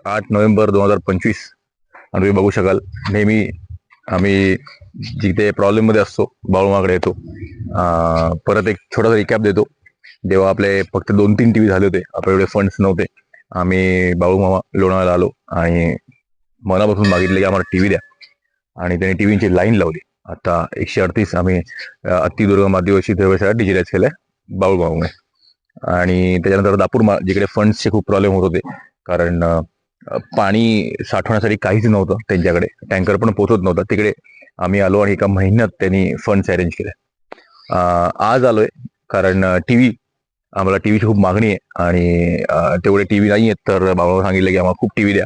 8 November 2025 आणि तुम्ही बघू शकाल नेहमी आम्ही जिथे प्रॉब्लेममध्ये असतो बाळूमाकडे येतो. परत एक छोटासा रिकॅप देतो. जेव्हा आपले फक्त 2-3 टीव्ही झाले होते, आपल्याकडे फंड्स नव्हते, आम्ही बाळूमामा लोणावळ्याला आलो आणि मनापासून मागितले की आम्हाला टीव्ही द्या आणि त्यांनी टीव्हीची लाईन लावली. आता 138 आम्ही अतिदुर्गम आदिवासी देवस्थानात डिजिटाईज केलंय बाळूमामामुळे. आणि त्याच्यानंतर दापूर जिकडे फंड्सचे खूप प्रॉब्लेम होत होते, कारण पाणी साठवण्यासाठी काहीच नव्हतं त्यांच्याकडे, टँकर पण पोहोचत नव्हता, तिकडे आम्ही आलो आणि एका महिन्यात त्यांनी फंड्स अरेंज केले. आज आलोय कारण आम्हाला टीव्हीची खूप मागणी आहे आणि तेवढे टीव्ही नाही आहेत, तर बाबांना सांगितलं की आम्हाला खूप टीव्ही द्या.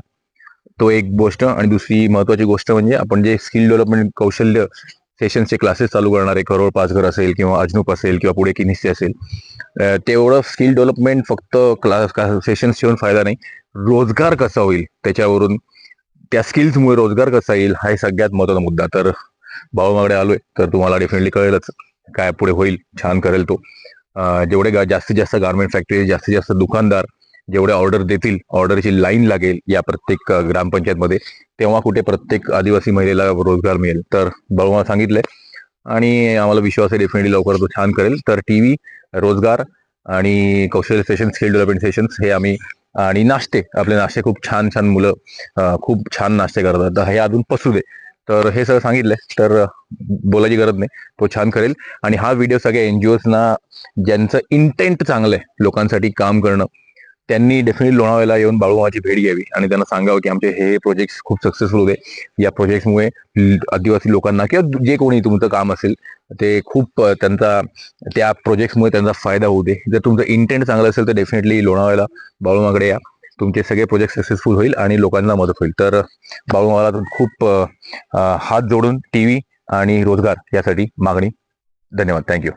तो एक गोष्ट. आणि दुसरी महत्वाची गोष्ट म्हणजे आपण जे स्किल डेव्हलपमेंट कौशल्य सेशनचे क्लासेस चालू करणार आहे, करोड पाचघर असेल किंवा अजनूप असेल किंवा पुढे किनिस्ते असेल, तेवढं स्किल डेव्हलपमेंट फक्त क्लास सेशन्स ठेवून फायदा नाही. रोजगार कसा होईल त्याच्यावरून, त्या स्किल्समुळे रोजगार कसा येईल हा सगळ्यात महत्वाचा मुद्दा. तर बाळूमाकडे आलोय तर तुम्हाला डेफिनेटली कळेलच काय पुढे होईल. छान करेल तो. जेवढे जास्तीत जास्त गार्मेंट फॅक्टरी, जास्तीत जास्त दुकानदार जेवढे ऑर्डर देतील, ऑर्डरची लाईन लागेल या प्रत्येक ग्रामपंचायतमध्ये, तेव्हा कुठे प्रत्येक आदिवासी महिलेला रोजगार मिळेल. तर बाळूमाला सांगितलंय आणि आम्हाला विश्वास आहे डेफिनेटली लवकर तो छान करेल. तर टीव्ही, रोजगार आणि कौशल्य सेशन, स्किल डेव्हलपमेंट सेशन्स हे आम्ही, आणि नाश्ते, आपले नाश्ते खूप छान छान मुलं खूप छान नाश्ते करतात, तर हे अजून पसू दे. तर हे सगळं सांगितलंय, तर बोलायची गरज नाही, तो छान करेल. आणि हा व्हिडिओ सगळ्या एनजीओजना ज्यांचं इंटेंट चांगलं आहे लोकांसाठी काम करणं, त्यांनी डेफिनेटली लोणावळ्याला येऊन बाळूमामाची भेट घ्यावी आणि त्यांना सांगावं की आमचे हे प्रोजेक्ट्स खूप सक्सेसफुल होते. या प्रोजेक्टमुळे आदिवासी लोकांना किंवा जे कोणी तुमचं काम असेल ते खूप त्यांचा, त्या प्रोजेक्ट्समुळे त्यांचा फायदा होऊ दे. जर तुमचं इंटेंट चांगलं असेल तर डेफिनेटली लोणावळ्याला बाळूमाकडे या, तुमचे सगळे प्रोजेक्ट सक्सेसफुल होईल आणि लोकांना मदत होईल. तर बाळूमाला खूप हात जोडून टीव्ही आणि रोजगार यासाठी मागणी. धन्यवाद. थँक्यू.